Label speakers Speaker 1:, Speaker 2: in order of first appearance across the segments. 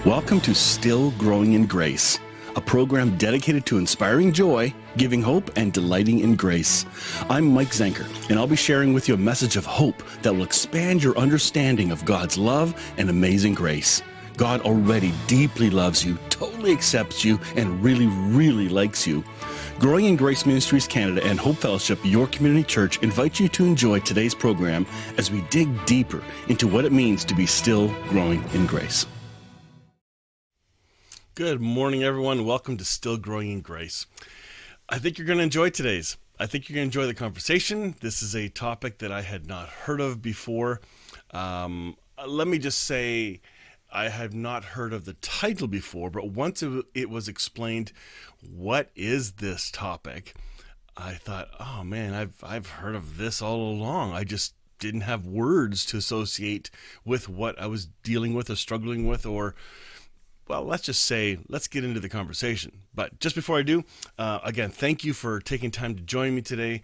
Speaker 1: Welcome to Still Growing in Grace, a program dedicated to inspiring joy, giving hope, and delighting in grace. I'm Mike Zenker, and I'll be sharing with you a message of hope that will expand your understanding of God's love and amazing grace. God already deeply loves you, totally accepts you, and really, really likes you. Growing in Grace Ministries Canada and Hope Fellowship, your community church, invite you to enjoy today's program as we dig deeper into what it means to be still growing in grace. Good morning, everyone. Welcome to Still Growing in Grace. I think you're going to enjoy today's. I think you're going to enjoy the conversation. This is a topic that I had not heard of before. Let me just say I have not heard of the title before, but once it was explained, what is this topic? I thought, oh man, I've heard of this all along. I just didn't have words to associate with what I was dealing with or struggling with, or well, let's just say, let's get into the conversation. But just before I do, again, thank you for taking time to join me today.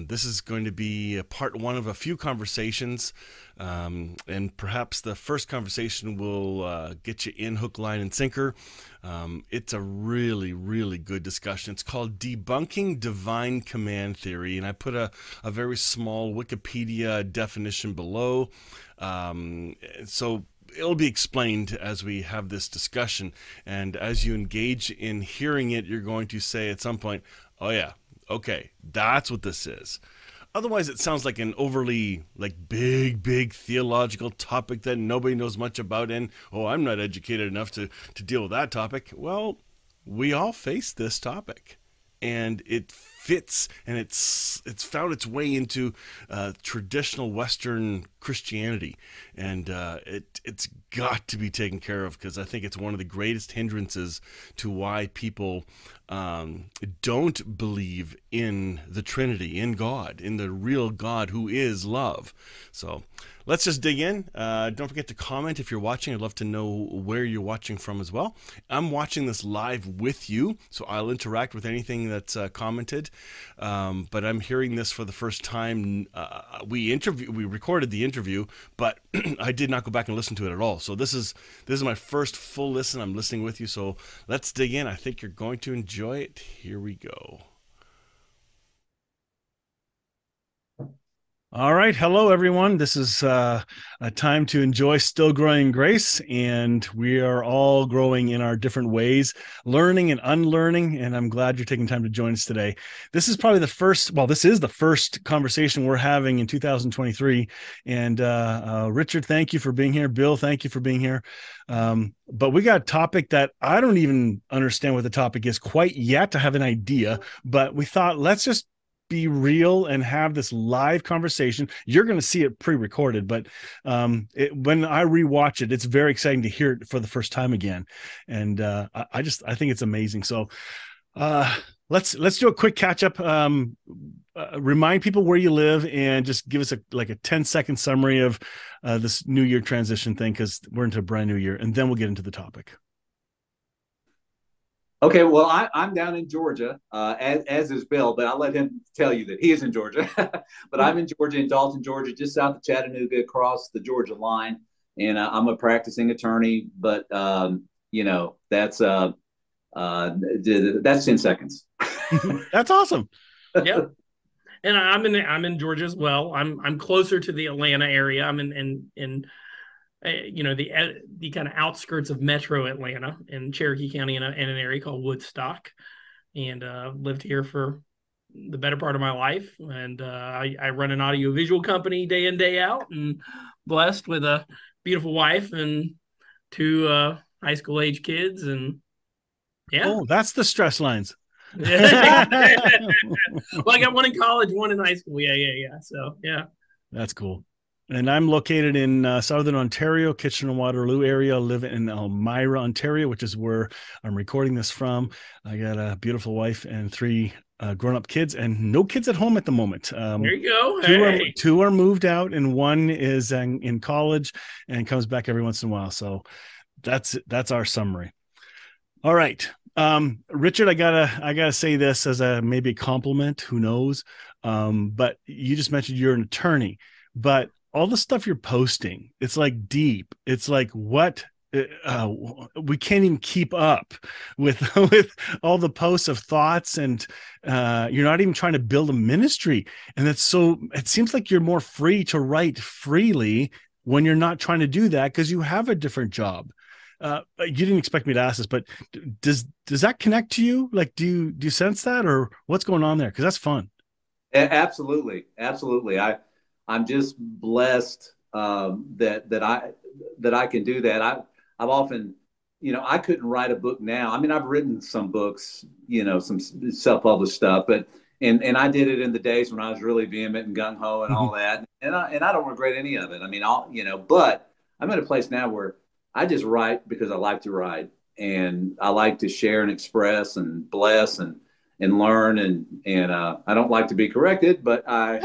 Speaker 1: This is going to be a part one of a few conversations, and perhaps the first conversation will get you in hook, line, and sinker. It's a really, really good discussion. It's called Debunking Divine Command Theory, and I put a very small Wikipedia definition below. So it'll be explained as we have this discussion, and as you engage in hearing it, you're going to say at some point, oh yeah, okay, that's what this is. Otherwise, it sounds like an overly big theological topic that nobody knows much about, and oh, I'm not educated enough to deal with that topic. Well, we all face this topic, and it fits, and it's found its way into traditional Western Christianity, and it's got to be taken care of, because I think it's one of the greatest hindrances to why people don't believe in the Trinity, in God, in the real God who is love. So let's just dig in. Don't forget to comment if you're watching. I'd love to know where you're watching from as well. I'm watching this live with you, so I'll interact with anything that's commented. But I'm hearing this for the first time. We recorded the interview, but I did not go back and listen to it at all. So this is my first full listen. I'm listening with you. So let's dig in. I think you're going to enjoy it. Here we go. All right. Hello, everyone. This is a time to enjoy Still Growing in Grace, and we are all growing in our different ways, learning and unlearning, and I'm glad you're taking time to join us today. This is probably this is the first conversation we're having in 2023, and Richard, thank you for being here. Bill, thank you for being here. But we got a topic that I don't even understand what the topic is quite yet. I have an idea, but we thought, let's just be real and have this live conversation. You're going to see it pre-recorded, but when I rewatch it, it's very exciting to hear it for the first time again. And I think it's amazing. So let's do a quick catch up. Remind people where you live and just give us a 10-second summary of this New Year transition thing, because we're into a brand new year, and then we'll get into the topic.
Speaker 2: Okay, well, I'm down in Georgia, as is Bill, but I'll let him tell you that he is in Georgia. But I'm in Georgia, in Dalton, Georgia, just south of Chattanooga, across the Georgia line. And I'm a practicing attorney, but that's 10 seconds.
Speaker 3: That's awesome.
Speaker 4: Yeah, and I'm in Georgia as well. I'm closer to the Atlanta area. I'm in the kind of outskirts of Metro Atlanta in Cherokee County, in an area called Woodstock, and lived here for the better part of my life. And I run an audiovisual company day in, day out, and blessed with a beautiful wife and two high school age kids. And yeah,
Speaker 3: oh, that's the stress lines.
Speaker 4: Well, I got one in college, one in high school. Yeah. So yeah,
Speaker 3: that's cool. And I'm located in Southern Ontario, Kitchener-Waterloo area. I live in Elmira, Ontario, which is where I'm recording this from. I got a beautiful wife and three grown-up kids, and no kids at home at the moment.
Speaker 4: There you go.
Speaker 3: Two are moved out, and one is in college and comes back every once in a while. So that's our summary. All right. Richard, I gotta say this as maybe a compliment. Who knows? But you just mentioned you're an attorney, but all the stuff you're posting, it's like deep. It's like, what we can't even keep up with with all the posts of thoughts, and you're not even trying to build a ministry. And that's so, it seems like you're more free to write freely when you're not trying to do that because you have a different job. You didn't expect me to ask this, but does that connect to you? Like, do you sense that, or what's going on there? Because that's fun.
Speaker 2: Absolutely, absolutely. I'm just blessed that I can do that. I've often, I couldn't write a book now. I mean, I've written some books, some self-published stuff, but and I did it in the days when I was really vehement and gung ho and all that, and I don't regret any of it. I mean, but I'm at a place now where I just write because I like to write, and I like to share and express and bless and learn, and I don't like to be corrected, but I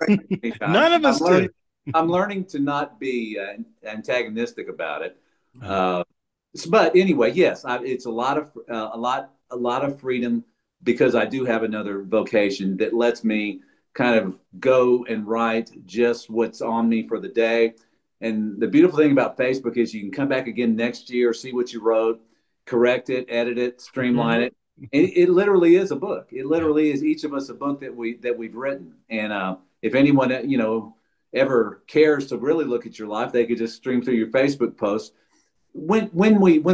Speaker 2: have
Speaker 3: none of us do.
Speaker 2: I'm learning to not be antagonistic about it. But anyway, yes, it's a lot of freedom because I do have another vocation that lets me kind of go and write just what's on me for the day. And the beautiful thing about Facebook is you can come back again next year, see what you wrote, correct it, edit it, streamline it. It literally is a book. It literally is each of us a book that we've written. And if anyone ever cares to really look at your life, they could just stream through your Facebook posts. When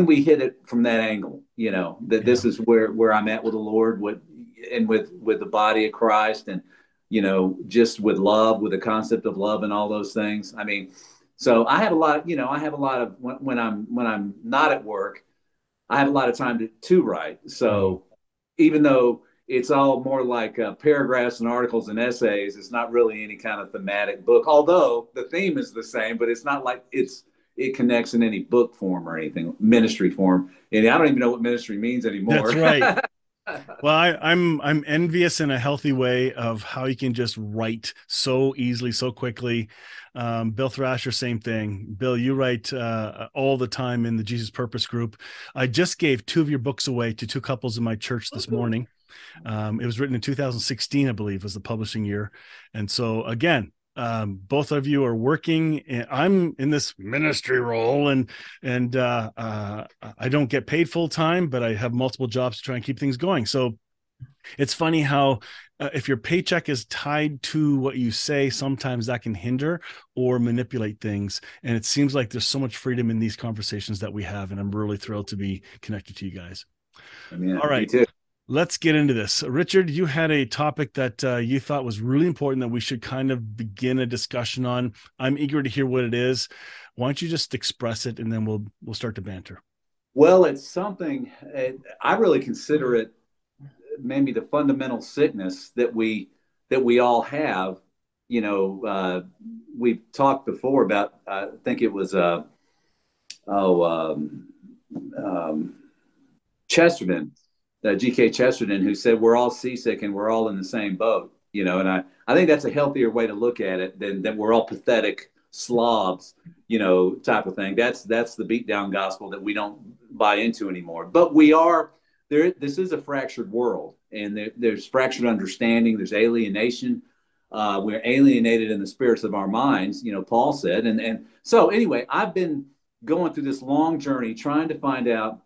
Speaker 2: we hit it from that angle, that this is where I'm at with the Lord, with the body of Christ, and just with love, with the concept of love and all those things. I mean, so I have a lot of when I'm not at work, I have a lot of time to write. So even though it's all more like paragraphs and articles and essays, it's not really any kind of thematic book, although the theme is the same, but it's not like it connects in any book form or anything, ministry form. And I don't even know what ministry means anymore.
Speaker 3: That's right. Well, I'm envious in a healthy way of how you can just write so easily, so quickly. Bill Thrasher, same thing. Bill, you write all the time in the Jesus Purpose group. I just gave 2 of your books away to 2 couples in my church this morning. It was written in 2016, I believe, was the publishing year. And so again, both of you are working, and I'm in this ministry role, and I don't get paid full time, but I have multiple jobs to try and keep things going. So it's funny how if your paycheck is tied to what you say, sometimes that can hinder or manipulate things. And it seems like there's so much freedom in these conversations that we have, and I'm really thrilled to be connected to you guys. All right. Let's get into this. Richard, you had a topic that you thought was really important that we should kind of begin a discussion on. I'm eager to hear what it is. Why don't you just express it, and then we'll start to banter.
Speaker 2: Well, it's something I really consider it maybe the fundamental sickness that we all have. We've talked before about, I think it was Chesterton. G.K. Chesterton, who said we're all seasick and we're all in the same boat, and I think that's a healthier way to look at it than we're all pathetic slobs, type of thing. That's the beat down gospel that we don't buy into anymore. But we are there. This is a fractured world, and there's fractured understanding. There's alienation. We're alienated in the spirits of our minds, Paul said. And so anyway, I've been going through this long journey trying to find out,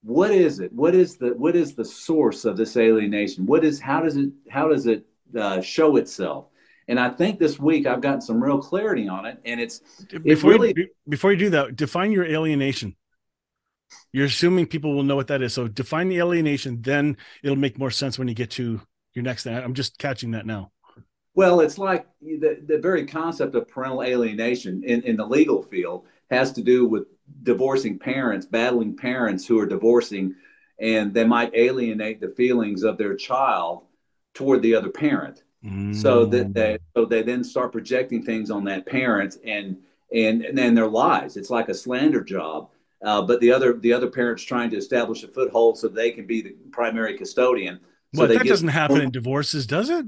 Speaker 2: what is it? What is the source of this alienation? How does it show itself? And I think this week I've gotten some real clarity on it. And before you do that, define your alienation. You're assuming people will know what that is. So define the alienation, then it'll make more sense when you get to your next thing. I'm just catching that now. Well, it's like the very concept of parental alienation in the legal field has to do with divorcing parents, battling parents who are divorcing, and they might alienate the feelings of their child toward the other parent. So they then start projecting things on that parent and then their lives. It's like a slander job. But the other parent's trying to establish a foothold so they can be the primary custodian. So
Speaker 3: that doesn't happen in divorces, does it?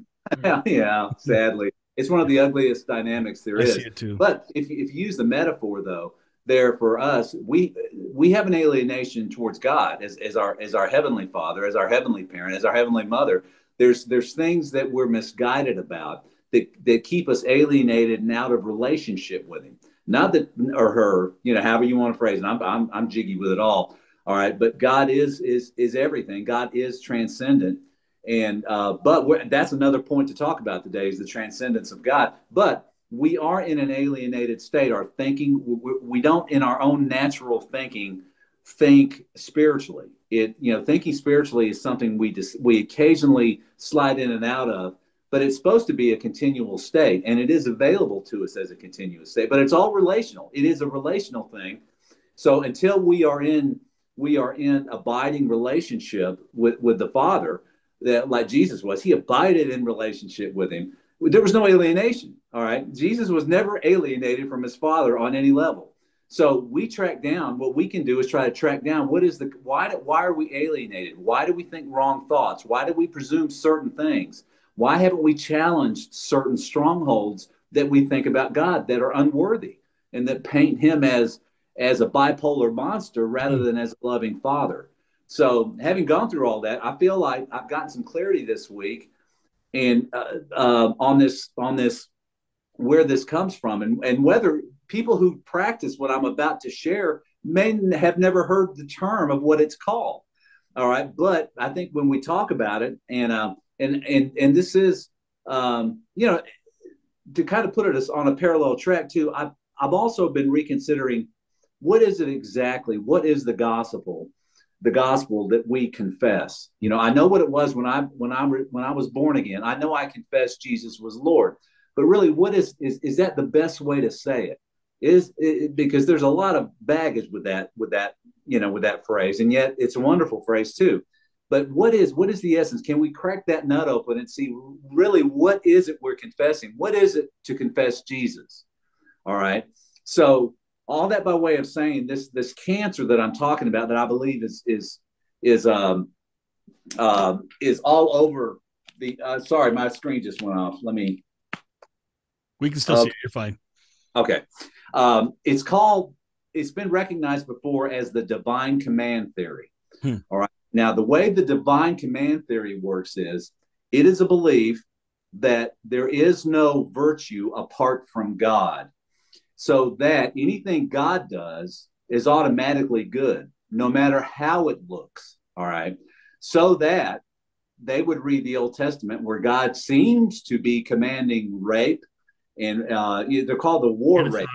Speaker 2: Yeah, sadly. It's one of the ugliest dynamics there is.
Speaker 3: I see it too.
Speaker 2: But if you use the metaphor, though, there for us, we have an alienation towards God as our heavenly Father, as our heavenly parent, as our heavenly mother. There's things that we're misguided about that keep us alienated and out of relationship with him. Not that, or her, however you want to phrase it. I'm jiggy with it all. All right. But God is everything. God is transcendent. And, but that's another point to talk about today, is the transcendence of God. But we are in an alienated state. Our thinking, we don't, in our own natural thinking, think spiritually. Thinking spiritually is something we occasionally slide in and out of, but it's supposed to be a continual state, and it is available to us as a continuous state. But it's all relational. It is a relational thing. So until we are in abiding relationship with the Father, that like Jesus was, he abided in relationship with him. There was no alienation. All right, Jesus was never alienated from his Father on any level. So we track down. What we can do is try to track down why are we alienated? Why do we think wrong thoughts? Why do we presume certain things? Why haven't we challenged certain strongholds that we think about God that are unworthy and that paint him as a bipolar monster rather than as a loving Father? So having gone through all that, I feel like I've gotten some clarity this week and on this where this comes from, and whether people who practice what I'm about to share may have never heard the term of what it's called. All right, but I think when we talk about it, and this is, to kind of put it on a parallel track too, I've also been reconsidering what is it exactly? What is the gospel? The gospel that we confess. I know what it was when I was born again. I know I confessed Jesus was Lord, but really, what is that the best way to say it? Because there's a lot of baggage with that phrase, and yet it's a wonderful phrase too. But what is the essence? Can we crack that nut open and see really what is it we're confessing? What is it to confess Jesus? All right. So all that by way of saying this cancer that I'm talking about, that I believe is all over the. Sorry, my screen just went off.
Speaker 3: We can still see you. You're fine.
Speaker 2: Okay. It's been recognized before as the divine command theory. All right. Now, the way the divine command theory works is it is a belief that there is no virtue apart from God, so that anything God does is automatically good, no matter how it looks. All right. So that they would read the Old Testament where God seems to be commanding rape, and they're called the war
Speaker 4: Genocide.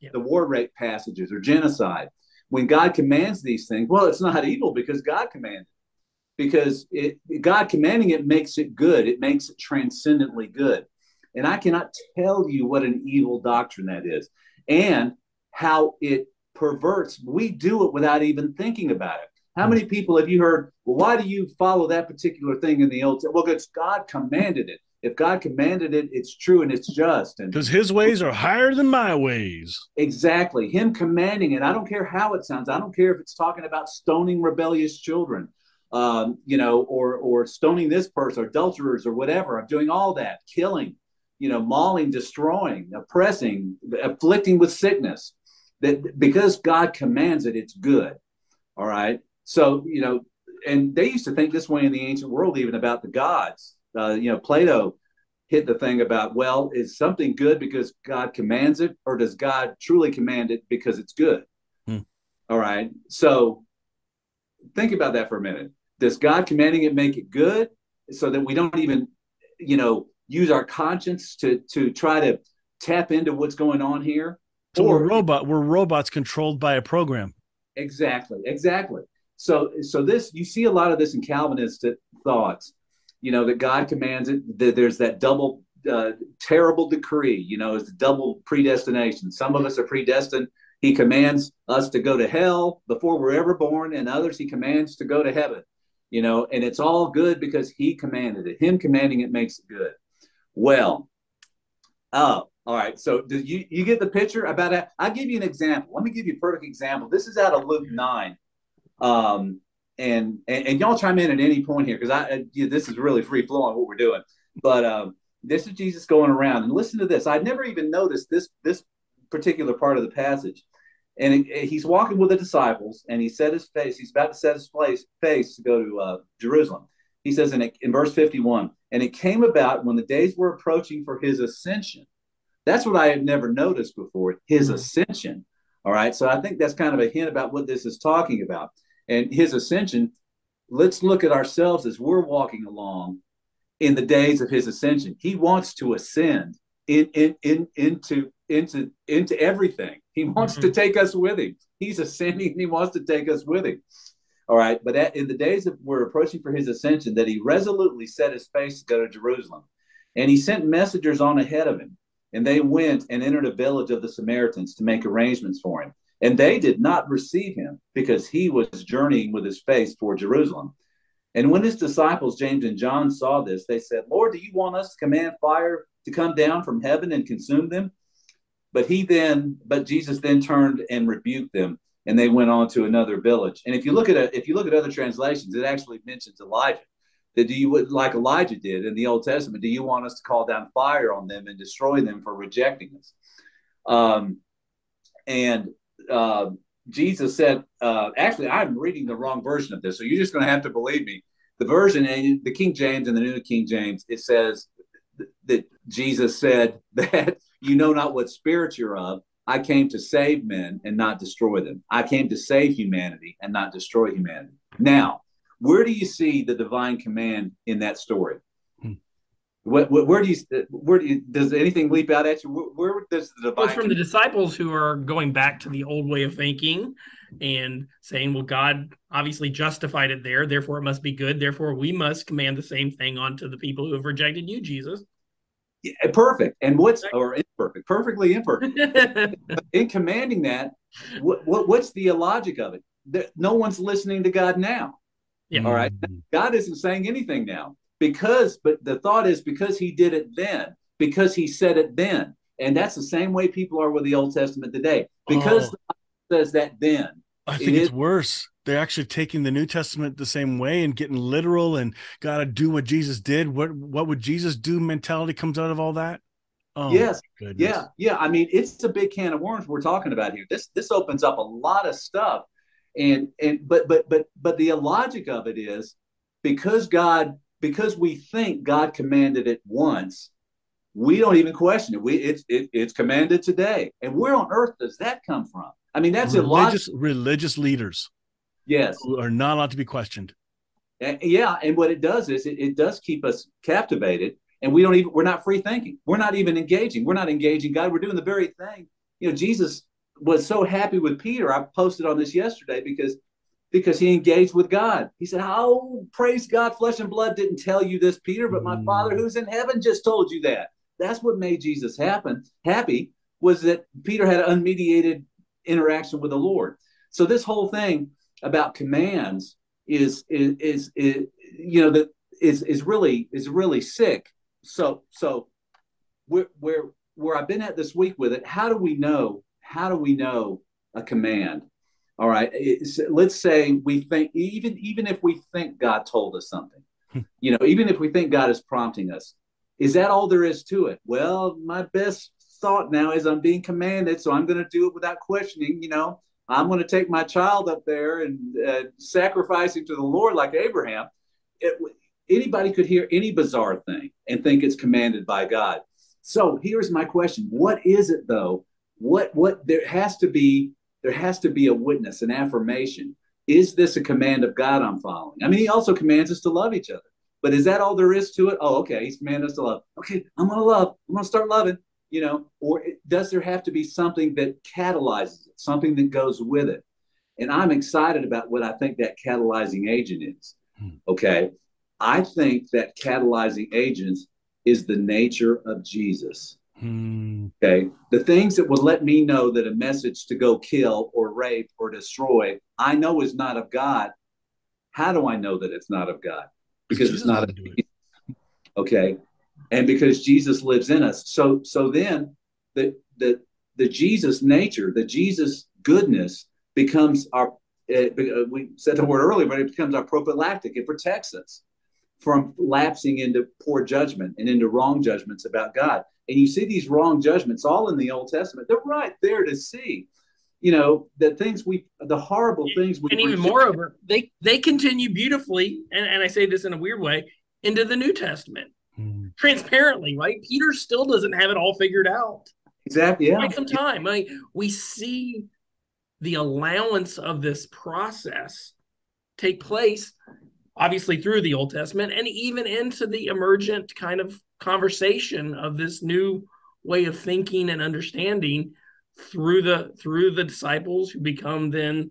Speaker 2: rape, the war rape passages, or genocide. When God commands these things, well, it's not evil because God commanded. Because God commanding it makes it good. It makes it transcendently good. And I cannot tell you what an evil doctrine that is and how it perverts. We do it without even thinking about it. How many people have you heard, well, why do you follow that particular thing in the Old Testament? Well, it's God commanded it. If God commanded it, it's true and it's just.
Speaker 3: Because his ways are higher than my ways.
Speaker 2: Exactly. Him commanding it. I don't care how it sounds. I don't care if it's talking about stoning rebellious children, or stoning this person, or adulterers, or whatever. I'm doing all that. Killing, mauling, destroying, oppressing, afflicting with sickness. That because God commands it, it's good. All right. So, and they used to think this way in the ancient world, even about the gods. Plato hit the thing about, well, is something good because God commands it, or does God truly command it because it's good? All right. So think about that for a minute. Does God commanding it make it good so that we don't even, use our conscience to try to tap into what's going on here?
Speaker 3: So we're robots controlled by a program.
Speaker 2: Exactly. So this, you see a lot of this in Calvinist thoughts, that God commands it, that there's that double terrible decree, is the double predestination. Some of us are predestined. He commands us to go to hell before we're ever born, and others he commands to go to heaven, and it's all good because he commanded it. Him commanding it makes it good. Well, all right. So do you get the picture about that? I'll give you an example. Let me give you a perfect example. This is out of Luke 9. And y'all chime in at any point here, because this is really free flowing what we're doing. But this is Jesus going around, and listen to this. I'd never even noticed this particular part of the passage. And he's walking with the disciples, and he set his face. He's about to set his face to go to Jerusalem. He says in verse 51, And it came about when the days were approaching for his ascension. That's what I had never noticed before, his ascension. All right. So I think that's kind of a hint about what this is talking about. And his ascension, let's look at ourselves as we're walking along in the days of his ascension. He wants to ascend into everything. He wants to take us with him. He's ascending and he wants to take us with him. All right. But in the days that we're approaching for his ascension, that he resolutely set his face to go to Jerusalem. And he sent messengers on ahead of him. And they went and entered a village of the Samaritans to make arrangements for him. And they did not receive him because he was journeying with his face toward Jerusalem. And when his disciples, James and John, saw this, they said, Lord, do you want us to command fire to come down from heaven and consume them? But Jesus then turned and rebuked them, and they went on to another village. And if you look at other translations, it actually mentions Elijah. That like Elijah did in the Old Testament, do you want us to call down fire on them and destroy them for rejecting us? Jesus said, actually, I'm reading the wrong version of this, so you're just going to have to believe me. The version, the King James and the New King James, it says that Jesus said that you know not what spirit you're of. I came to save men and not destroy them. I came to save humanity and not destroy humanity. Now, where do you see the divine command in that story? Where do you does anything leap out at you? Where does the divine?
Speaker 4: Well, from the disciples who are going back to the old way of thinking and saying, well, God obviously justified it there, therefore it must be good. Therefore, we must command the same thing onto the people who have rejected you, Jesus.
Speaker 2: Yeah, perfect. And imperfect, perfectly imperfect. In commanding that, what's the logic of it? No one's listening to God now.
Speaker 4: Yeah.
Speaker 2: All right. God isn't saying anything now but the thought is because he did it then, because he said it then. And that's the same way people are with the Old Testament today. Because God says that then.
Speaker 3: I think it's worse. They're actually taking the New Testament the same way and getting literal and got to do what Jesus did. What would Jesus do mentality comes out of all that? Oh,
Speaker 2: yes. Yeah. I mean, it's a big can of worms we're talking about here. This opens up a lot of stuff. But the logic of it is because we think God commanded it once, we don't even question it. It's commanded today. And where on earth does that come from? I mean, that's
Speaker 3: religious leaders.
Speaker 2: Yes.
Speaker 3: Who are not allowed to be questioned.
Speaker 2: Yeah. And what it does is it does keep us captivated, and we're not free thinking. We're not even engaging. We're not engaging God. We're doing the very thing. Jesus was so happy with Peter. I posted on this yesterday because he engaged with God. He said, "Oh, praise God, flesh and blood didn't tell you this, Peter, but my Father who's in heaven just told you that." That's what made Jesus happy was that Peter had an unmediated interaction with the Lord. So this whole thing about commands is really sick. So where I've been at this week with it, how do we know a command? All right. Let's say we think, even if we think God told us something, even if we think God is prompting us, is that all there is to it? Well, my best thought now is I'm being commanded, so I'm going to do it without questioning. I'm going to take my child up there and sacrifice him to the Lord like Abraham. Anybody could hear any bizarre thing and think it's commanded by God. So here's my question. What is it though? What there has to be a witness, an affirmation. Is this a command of God I'm following? I mean, he also commands us to love each other. But is that all there is to it? Oh, okay. He's commanded us to love. Okay, I'm going to love. I'm going to start loving, or does there have to be something that catalyzes it, something that goes with it? And I'm excited about what I think that catalyzing agent is. Okay. I think that catalyzing agent is the nature of Jesus. Okay. The things that will let me know that a message to go kill or rape or destroy, I know is not of God. How do I know that it's not of God? Because it's not of Jesus. Okay. And because Jesus lives in us. So then the Jesus nature, the Jesus goodness becomes we said the word earlier, but it becomes our prophylactic. It protects us from lapsing into poor judgment and into wrong judgments about God. And you see these wrong judgments all in the Old Testament. They're right there to see, the horrible things we.
Speaker 4: And even moreover, they continue beautifully, and I say this in a weird way, into the New Testament. transparently, right? Peter still doesn't have it all figured out.
Speaker 2: Exactly. Yeah.
Speaker 4: Quite some time. We see the allowance of this process take place, obviously through the Old Testament, and even into the emergent kind of conversation of this new way of thinking and understanding through the disciples, who become then,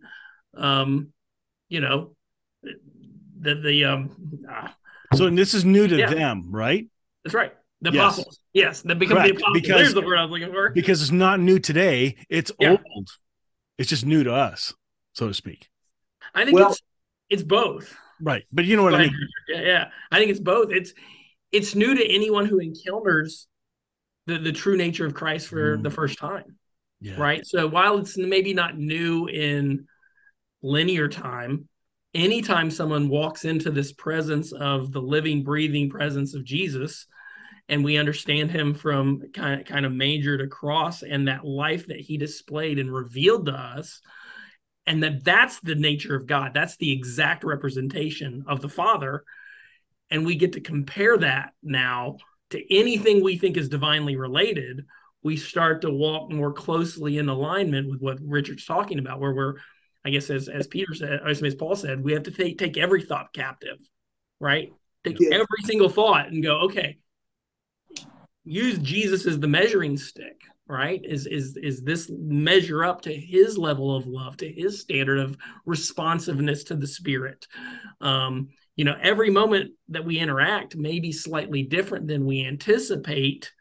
Speaker 3: So, and this is new to them, right?
Speaker 4: That's right. The apostles. Yes, that become the apostles. There's the word I was looking for.
Speaker 3: Because it's not new today. It's old. It's just new to us, so to speak.
Speaker 4: I think it's both.
Speaker 3: Right. But you know what I mean?
Speaker 4: Yeah. I think it's both. It's new to anyone who encounters the true nature of Christ for the first time. Yeah. Right. So while it's maybe not new in linear time, anytime someone walks into this presence of the living, breathing presence of Jesus, and we understand him from kind of manger to cross, and that life that he displayed and revealed to us, and that's the nature of God. That's the exact representation of the Father. And we get to compare that now to anything we think is divinely related. We start to walk more closely in alignment with what Richard's talking about, where we're, I guess, as Peter said, as Paul said, we have to take every thought captive, right? Take every single thought and go, okay, use Jesus as the measuring stick, right? Is this measure up to his level of love, to his standard of responsiveness to the Spirit? Every moment that we interact may be slightly different than we anticipate,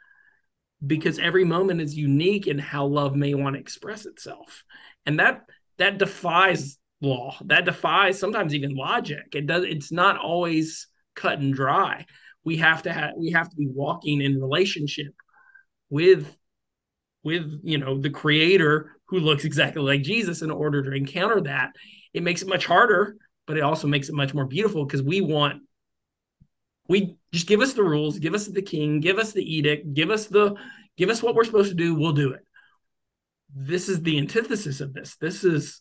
Speaker 4: because every moment is unique in how love may want to express itself. And that defies law. That defies sometimes even logic. It's not always cut and dry. We have to be walking in relationship with the Creator, who looks exactly like Jesus, in order to encounter that. It makes it much harder, but it also makes it much more beautiful, because we just give us the rules, give us the king, give us the edict, give us what we're supposed to do. We'll do it. This is the antithesis of this. This is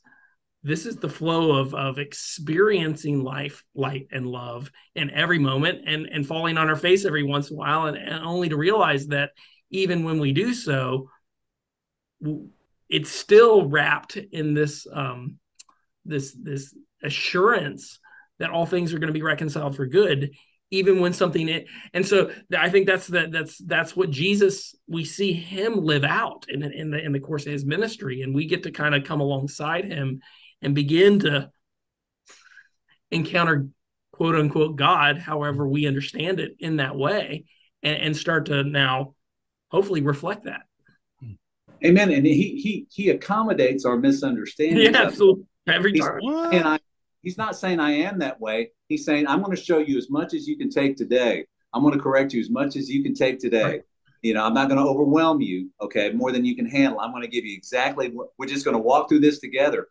Speaker 4: the flow of experiencing life, light, and love in every moment, and falling on our face every once in a while, and only to realize that even when we do so, it's still wrapped in this this assurance that all things are going to be reconciled for good, even when something. And so I think that's what Jesus, we see him live out in the course of his ministry, and we get to kind of come alongside him and begin to encounter, quote unquote, God, however we understand it, in that way, and start to now hopefully reflect that.
Speaker 2: Amen. And he accommodates our misunderstandings.
Speaker 4: Yeah, absolutely. Every time.
Speaker 2: And he's not saying I am that way. He's saying, I'm going to show you as much as you can take today. I'm going to correct you as much as you can take today. Right. I'm not going to overwhelm you, okay, more than you can handle. I'm going to give you exactly what we're just going to walk through this together.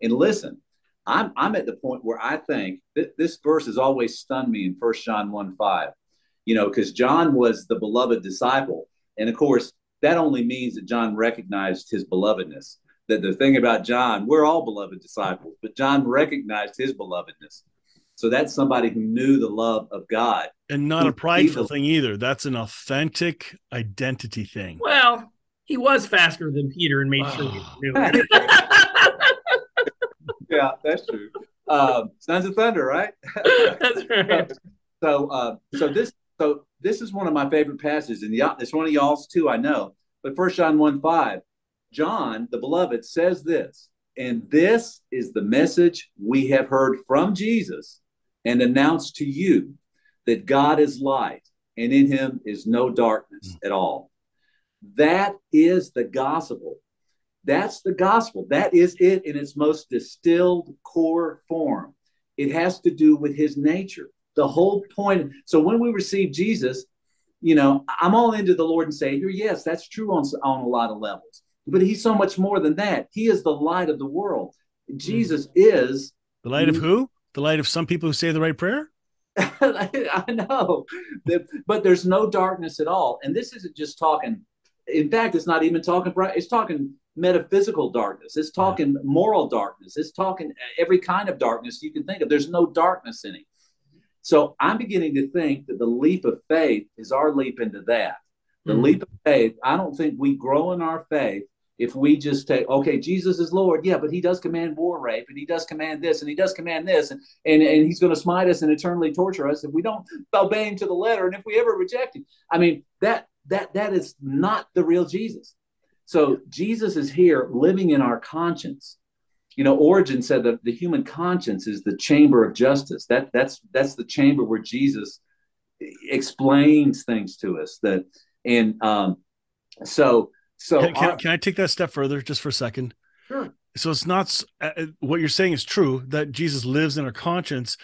Speaker 2: And listen, I'm at the point where I think this verse has always stunned me in 1 John 1:5, because John was the beloved disciple. And of course, that only means that John recognized his belovedness. That the thing about John, we're all beloved disciples, but John recognized his belovedness. So that's somebody who knew the love of God.
Speaker 3: And not a prideful thing either. That's an authentic identity thing.
Speaker 4: Well, he was faster than Peter and made sure he knew it.
Speaker 2: Yeah, that's true. Sons of Thunder, right?
Speaker 4: That's right.
Speaker 2: So this is one of my favorite passages, and it's one of y'all's too, I know. But 1 John 1:5, John, the beloved, says this, and this is the message we have heard from Jesus and announced to you, that God is light, and in him is no darkness at all. That is the gospel. That's the gospel. That is it in its most distilled core form. It has to do with his nature. The whole point. So when we receive Jesus, I'm all into the Lord and Savior. Yes, that's true on a lot of levels. But he's so much more than that. He is the light of the world. Jesus is
Speaker 3: the light of who? The light of some people who say the right prayer?
Speaker 2: I know. But there's no darkness at all. And this isn't just talking. In fact, it's not even talking bright. It's talking metaphysical darkness. It's talking moral darkness. It's talking every kind of darkness you can think of. There's no darkness in him. So I'm beginning to think that the leap of faith is our leap into that. The leap of faith, I don't think we grow in our faith if we just take, okay, Jesus is Lord. Yeah, but he does command war rape, and he does command this, and he does command this, and he's going to smite us and eternally torture us if we don't obey him to the letter, and if we ever reject him. I mean, that is not the real Jesus. So Jesus is here living in our conscience. Origen said that the human conscience is the chamber of justice. That's the chamber where Jesus explains things to us. So
Speaker 3: can I take that step further just for a second?
Speaker 2: Sure.
Speaker 3: So it's not what you're saying is true, that Jesus lives in our conscience,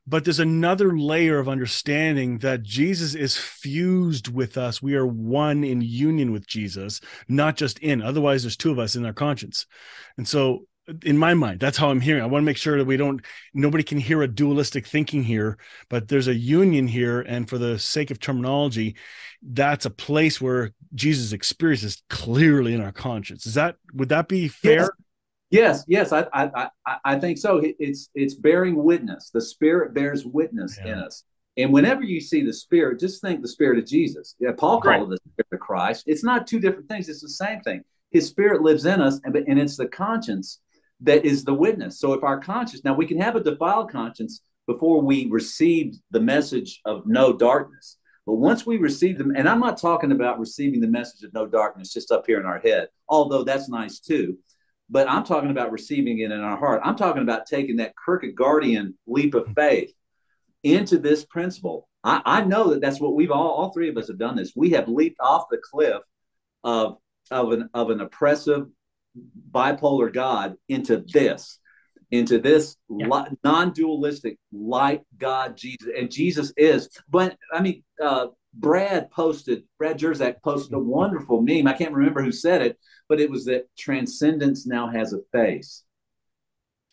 Speaker 3: but there's another layer of understanding that Jesus is fused with us. We are one in union with Jesus, not just in. Otherwise, there's two of us in our conscience. And so in my mind, that's how I'm hearing. I want to make sure that nobody can hear a dualistic thinking here, but there's a union here. And for the sake of terminology, that's a place where Jesus' experience is clearly in our conscience. Would that be fair?
Speaker 2: Yes. I think so. It's bearing witness. The Spirit bears witness in us. And whenever you see the Spirit, just think the Spirit of Jesus. Yeah, Paul called it the Spirit of Christ. It's not two different things. It's the same thing. His Spirit lives in us, and it's the conscience that is the witness. So if our conscience, now we can have a defiled conscience before we received the message of no darkness. But once we receive them, and I'm not talking about receiving the message of no darkness just up here in our head, although that's nice too. But I'm talking about receiving it in our heart. I'm talking about taking that Kierkegaardian leap of faith into this principle. I know that's what we've all three of us have done this. We have leaped off the cliff of an oppressive, bipolar God into this non-dualistic light God, Jesus. And Jesus is, but I mean, Brad Jerzak posted a wonderful meme. I can't remember who said it, but it was that transcendence now has a face,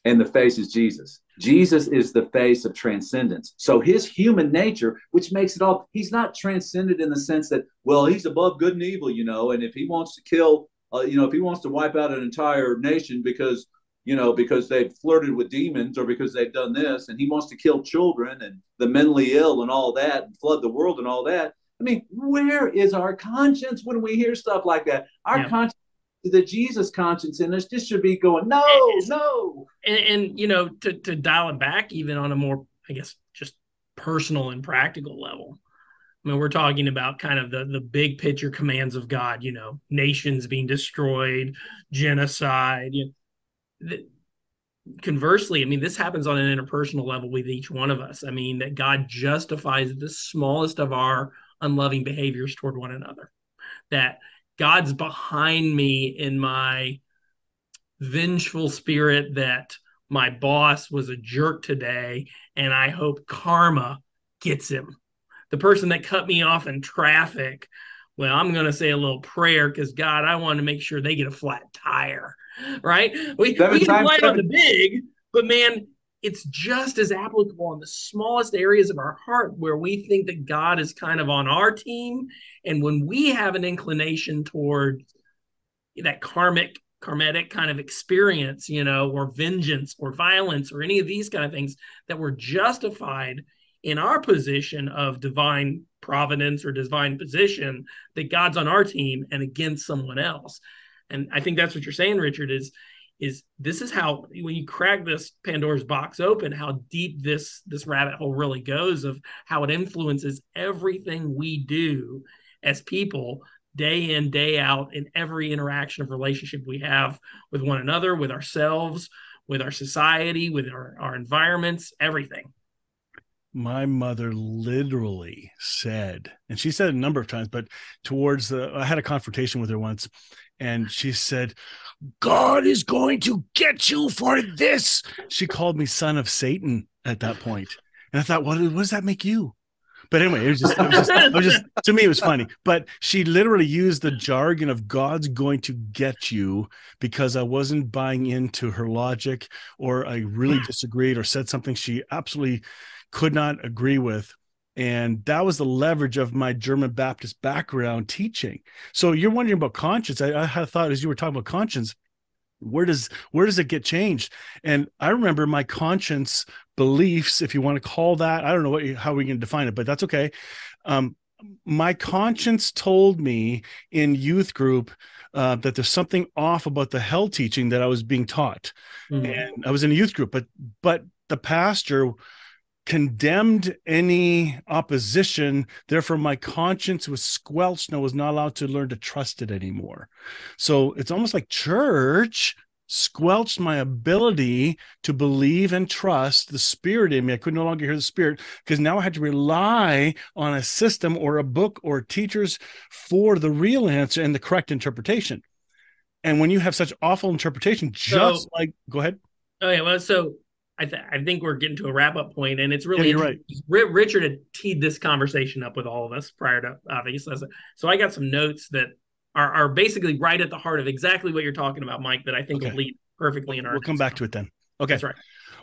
Speaker 2: and the face is Jesus. Jesus is the face of transcendence. So his human nature, which makes it all, he's not transcended in the sense that, well, he's above good and evil, and if he wants to kill, if he wants to wipe out an entire nation because they've flirted with demons or because they've done this, and he wants to kill children and the mentally ill and all that and flood the world and all that. I mean, where is our conscience when we hear stuff like that? Our conscience, the Jesus conscience in us, just should be going, no.
Speaker 4: And to dial it back even on a more, I guess, just personal and practical level. I mean, we're talking about kind of the big picture commands of God, nations being destroyed, genocide. Conversely, I mean, this happens on an interpersonal level with each one of us. I mean, that God justifies the smallest of our unloving behaviors toward one another. That God's behind me in my vengeful spirit that my boss was a jerk today, and I hope karma gets him. The person that cut me off in traffic, well, I'm going to say a little prayer because, God, I want to make sure they get a flat tire, right? We get light on the big, but, man, it's just as applicable in the smallest areas of our heart where we think that God is kind of on our team. And when we have an inclination toward that karmic kind of experience, or vengeance or violence or any of these kind of things, that we're justified in our position of divine providence or divine position, that God's on our team and against someone else. And I think that's what you're saying, Richard, is this is how, when you crack this Pandora's box open, how deep this rabbit hole really goes, of how it influences everything we do as people day in, day out, in every interaction of relationship we have with one another, with ourselves, with our society, with our environments, everything.
Speaker 3: My mother literally said, and she said it a number of times, but I had a confrontation with her once, and she said, God is going to get you for this. She called me son of Satan at that point. And I thought, what does that make you? But anyway, it was just to me, it was funny. But she literally used the jargon of God's going to get you, because I wasn't buying into her logic, or I really disagreed or said something she absolutely could not agree with. And that was the leverage of my German Baptist background teaching. So you're wondering about conscience. I had thought, as you were talking about conscience, where does it get changed? And I remember my conscience beliefs, if you want to call that. I don't know how we can define it, but that's okay. My conscience told me in youth group that there's something off about the hell teaching that I was being taught. And I was in a youth group, but the pastor condemned any opposition. Therefore, my conscience was squelched and I was not allowed to learn to trust it anymore. So it's almost like church squelched my ability to believe and trust the Spirit in me. I could no longer hear the Spirit because now I had to rely on a system or a book or teachers for the real answer and the correct interpretation. And when you have such awful interpretation, go ahead.
Speaker 4: Okay, well, so I think we're getting to a wrap-up point, and it's really
Speaker 3: you're right.
Speaker 4: Richard had teed this conversation up with all of us prior to obviously. So I got some notes that are basically right at the heart of exactly what you're talking about, Mike, that I think will lead perfectly in our.
Speaker 3: We'll come back to it then. Okay.
Speaker 4: That's right.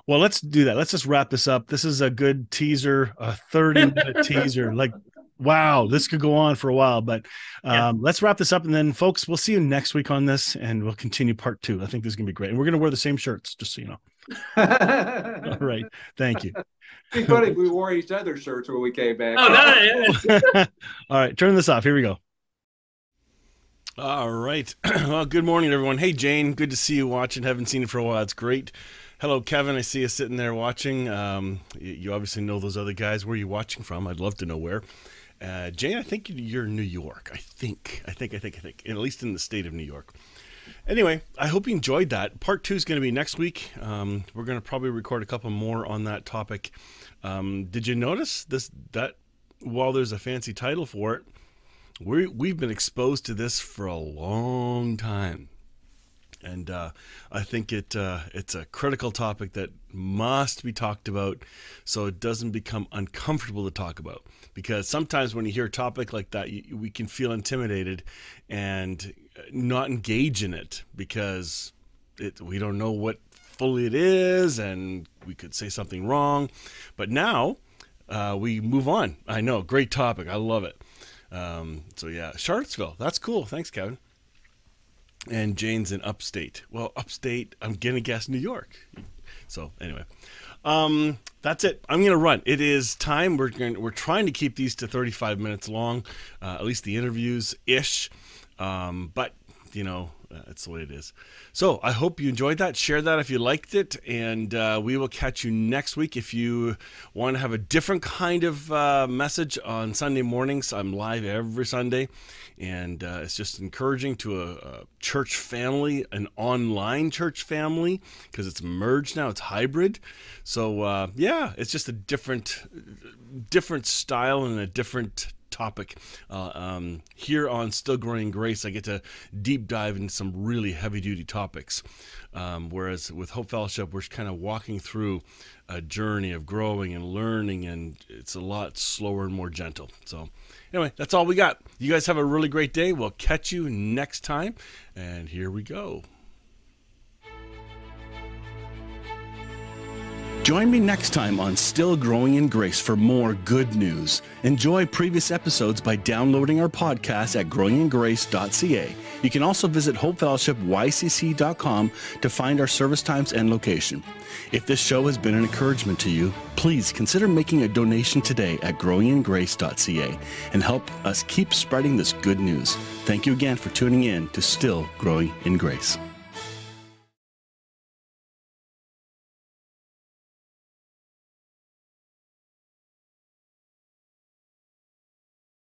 Speaker 3: Well, let's do that. Let's just wrap this up. This is a good teaser, a 30-minute teaser. Like, wow, this could go on for a while, but let's wrap this up. And then, folks, we'll see you next week on this, and we'll continue part 2. I think this is going to be great. And we're going to wear the same shirts, just so you know. All right. Thank you.
Speaker 2: It'd be funny if we wore each other's shirts when we came back.
Speaker 4: Oh, no.
Speaker 3: All right. Turn this off. Here we go.
Speaker 1: All right. Well, good morning, everyone. Hey, Jane. Good to see you watching. Haven't seen you for a while. It's great. Hello, Kevin. I see you sitting there watching. You obviously know those other guys. Where are you watching from? I'd love to know where. Jane, I think you're in New York. I think. At least in the state of New York. Anyway, I hope you enjoyed that. Part 2 is going to be next week. We're going to probably record a couple more on that topic. Did you notice that while there's a fancy title for it, we've been exposed to this for a long time. And I think it's a critical topic that must be talked about so it doesn't become uncomfortable to talk about. Because sometimes when you hear a topic like that, we can feel intimidated and not engage in it because we don't know what fully it is and we could say something wrong. But now we move on. I know, great topic. I love it. So yeah, Charlottesville. That's cool. Thanks, Kevin. And Jane's in upstate. Well, upstate, I'm going to guess New York. So anyway, that's it. I'm going to run. It is time. We're trying to keep these to 35 minutes long, at least the interviews-ish. But, you know, that's the way it is. So I hope you enjoyed that. Share that if you liked it. And we will catch you next week. If you want to have a different kind of message on Sunday mornings, I'm live every Sunday. And it's just encouraging to a church family, an online church family, because it's merged now. It's hybrid. So, yeah, it's just a different style and a different topic. Here on Still Growing in Grace, I get to deep dive into some really heavy-duty topics. Whereas with Hope Fellowship, we're kind of walking through a journey of growing and learning, and it's a lot slower and more gentle. So anyway, that's all we got. You guys have a really great day. We'll catch you next time. And here we go. Join me next time on Still Growing in Grace for more good news. Enjoy previous episodes by downloading our podcast at growingingrace.ca. You can also visit hopefellowshipycc.com to find our service times and location. If this show has been an encouragement to you, please consider making a donation today at growingingrace.ca and help us keep spreading this good news. Thank you again for tuning in to Still Growing in Grace.